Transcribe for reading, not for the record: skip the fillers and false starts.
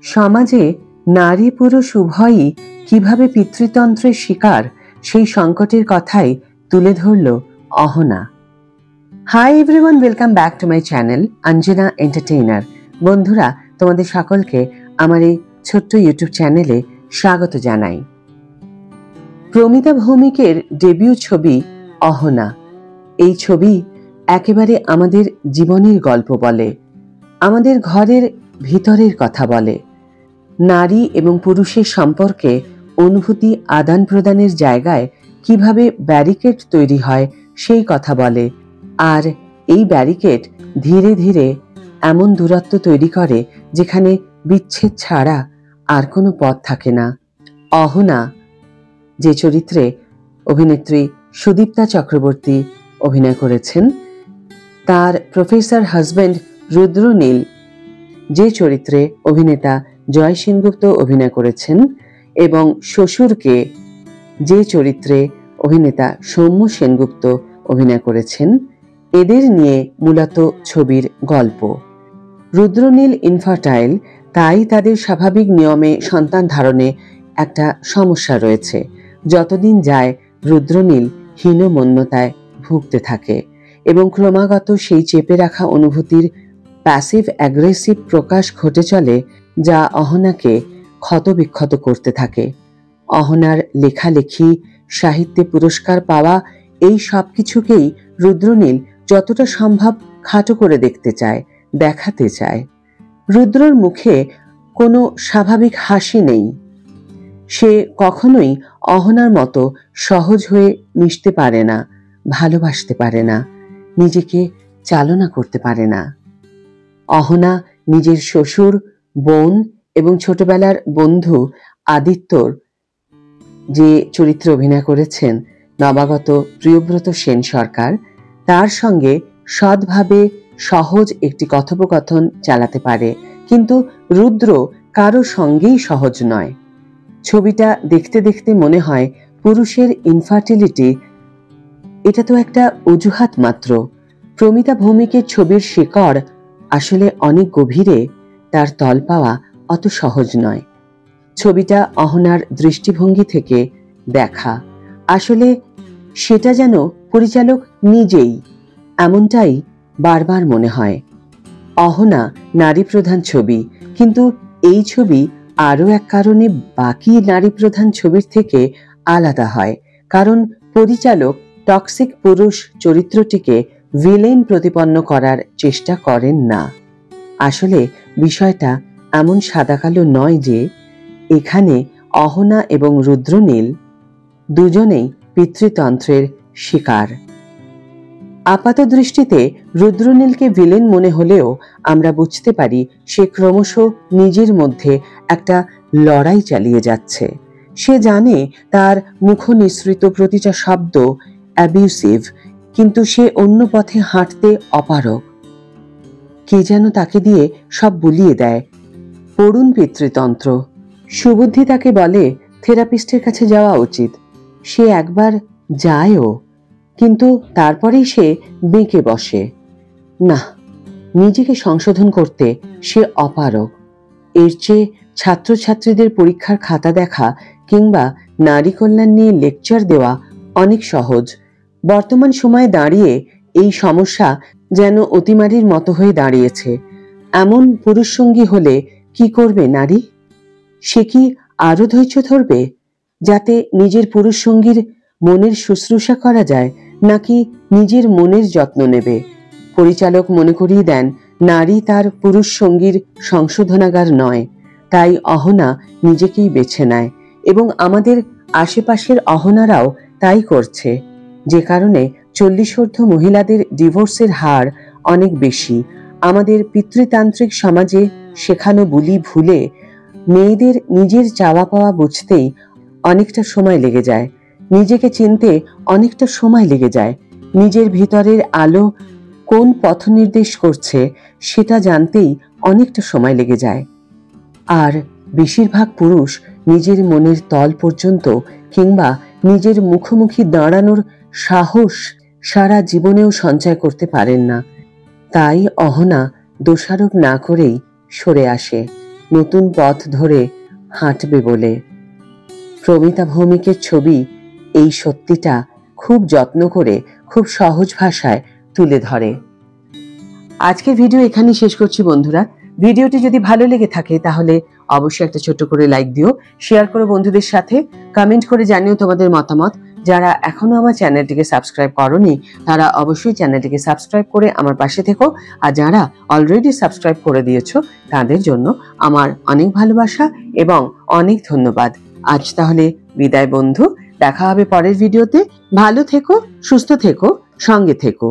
সমাজে নারী পুরুষ উভয়ই কিভাবে পিতৃতন্ত্রের শিকার সেই সংকটের কথাই তুলে ধরল Ahana. Hi everyone, welcome back to my channel Anjana entertainer. বন্ধুরা, তোমাদের সকলকে আমার এই ছোট্ট ইউটিউব চ্যানেলে স্বাগত জানাই। প্রমিতা ভৌমিকের ডেবিউ ছবি অহনা। এই ছবি একেবারে আমাদের জীবনের গল্প বলে, আমাদের ঘরের ভিতরের কথা বলে, নারী এবং পুরুষের সম্পর্কে অনুভূতি আদান প্রদানের জায়গায় কিভাবে ব্যারিকেড তৈরি হয় সেই কথা বলে। আর এই ব্যারিকেড ধীরে ধীরে এমন দূরত্ব তৈরি করে যেখানে বিচ্ছেদ ছাড়া আর কোনো পথ থাকে না। অহনা, যে চরিত্রে অভিনেত্রী সুদীপ্তা চক্রবর্তী অভিনয় করেছেন, তার প্রফেসর হাজব্যান্ড রুদ্রনীল, যে চরিত্রে অভিনেতা জয় সেনগুপ্ত অভিনয় করেছেন, এবং শ্বশুরকে যে চরিত্রে অভিনেতা সৌম্য সেনগুপ্ত অভিনয় করেছেন, এদের নিয়ে মূলত ছবির গল্প। রুদ্রনীল ইনফার্টাইল, তাই তাদের স্বাভাবিক নিয়মে সন্তান ধারণে একটা সমস্যা রয়েছে। যতদিন যায় রুদ্রনীল হীনমন্যতায় ভুগতে থাকে এবং ক্রমাগত সেই চেপে রাখা অনুভূতির প্যাসিভ অ্যাগ্রেসিভ প্রকাশ ঘটে চলে, যা অহনাকে ক্ষতবিক্ষত করতে থাকে। অহনার লেখালেখি, সাহিত্যে পুরস্কার পাওয়া, এই সব কিছুকেই রুদ্রনীল যতটা সম্ভব খাটো করে দেখতে চায়, দেখাতে চায়। রুদ্রর মুখে কোনো স্বাভাবিক হাসি নেই। সে কখনোই অহনার মতো সহজ হয়ে মিশতে পারে না, ভালোবাসতে পারে না, নিজেকে চালনা করতে পারে না। অহনা নিজের শ্বশুর, বোন এবং ছোটবেলার বন্ধু আদিত্যর, যে চরিত্রে অভিনয় করেছেন নবাগত প্রিয়ব্রত সেন সরকার, তার সঙ্গে সৎভাবে সহজ একটি কথোপকথন চালাতে পারে। কিন্তু রুদ্র কারো সঙ্গেই সহজ নয়। ছবিটা দেখতে দেখতে মনে হয় পুরুষের ইনফার্টিলিটি এটা তো একটা অজুহাত মাত্র। প্রমিতা ভৌমিকের ছবির শিকড় আসলে অনেক গভীরে, তার তল পাওয়া অত সহজ নয়। ছবিটা অহনার দৃষ্টিভঙ্গি থেকে দেখা, আসলে সেটা যেন পরিচালক নিজেই, এমনটাই বারবার মনে হয়। অহনা নারী প্রধান ছবি, কিন্তু এই ছবি আরও এক কারণে বাকি নারী প্রধান ছবির থেকে আলাদা হয়। কারণ পরিচালক টক্সিক পুরুষ চরিত্রটিকে ভিলেন প্রতিপন্ন করার চেষ্টা করেন না। আসলে বিষয়টা এমন সাদাকালো নয় যে এখানে অহনা এবং রুদ্রনীল দুজনেই পিতৃতন্ত্রের শিকার। আপাত দৃষ্টিতে রুদ্রনীলকে ভিলেন মনে হলেও আমরা বুঝতে পারি সে ক্রমশ নিজের মধ্যে একটা লড়াই চালিয়ে যাচ্ছে। সে জানে তার মুখ নিঃসৃত প্রতিটা শব্দ অ্যাবিউসিভ, কিন্তু সে অন্য পথে হাঁটতে অপারগ। কে যেন তাকে দিয়ে সব বুলিয়ে দেয়। পড়ুন পিতৃতন্ত্র। সুবুদ্ধি তাকে বলে থেরাপিস্টের কাছে যাওয়া উচিত। সে একবার যায়ও, কিন্তু তারপরেই সে বেঁকে বসে। না, নিজেকে সংশোধন করতে সে অপারগ। এর চেয়ে ছাত্রছাত্রীদের পরীক্ষার খাতা দেখা কিংবা নারী কল্যাণ নিয়ে লেকচার দেওয়া অনেক সহজ। বর্তমান সময়ে দাঁড়িয়ে এই সমস্যা যেন অতিমারির মতো হয়ে দাঁড়িয়েছে। এমন পুরুষসঙ্গী হলে কি করবে নারী? সে কি আরো ধৈর্য ধরবে, যাতে নিজের পুরুষসঙ্গীর মনের শুশ্রূষা করা যায়, নাকি নিজের মনের যত্ন নেবে? পরিচালক মনে করিয়ে দেন নারী তার পুরুষ সঙ্গীর সংশোধনাগার নয়, তাই অহনা নিজেকেই বেছে নেয় এবং আমাদের আশেপাশের অহনারাও তাই করছে, যে কারণে 40ঊর্ধ্ব মহিলাদের ডিভোর্সের হার অনেক বেশি। আমাদের পিতৃতান্ত্রিক সমাজে শেখানো বুলি ভুলে মেয়েদের নিজের চাওয়া পাওয়া বুঝতেই অনেকটা সময় লেগে যায়, নিজেকে চিনতে অনেকটা সময় লেগে যায়, নিজের ভিতরের আলো কোন পথ নির্দেশ করছে সেটা জানতেই অনেকটা সময় লেগে যায়। আর বেশিরভাগ পুরুষ নিজের মনের তল পর্যন্ত কিংবা নিজের মুখোমুখি দাঁড়ানোর সাহস সারা জীবনেও সঞ্চয় করতে পারেন না। তাই অহনা দোষারোপ না করেই সরে আসে। নতুন পথ ধরে হাঁটবে বলে। প্রমিতা ভৌমিকের ছবি এই সত্যিটা খুব যত্ন করে খুব সহজ ভাষায় তুলে ধরে। আজকের ভিডিও এখানেই শেষ করছি বন্ধুরা। ভিডিওটি যদি ভালো লেগে থাকে তাহলে অবশ্যই একটা ছোট্ট করে লাইক দিও, শেয়ার করো বন্ধুদের সাথে, কমেন্ট করে জানিও তোমাদের মতামত। যারা এখনো আমার চ্যানেলটিকে সাবস্ক্রাইব করোনি তারা অবশ্যই চ্যানেলটিকে সাবস্ক্রাইব করে আমার পাশে থেকো, আর যারা অলরেডি সাবস্ক্রাইব করে দিয়েছো তাদের জন্য আমার অনেক ভালোবাসা এবং অনেক ধন্যবাদ। আজ তাহলে বিদায় বন্ধু, দেখা হবে পরের ভিডিওতে। ভালো থেকো, সুস্থ থেকো, সঙ্গে থেকো।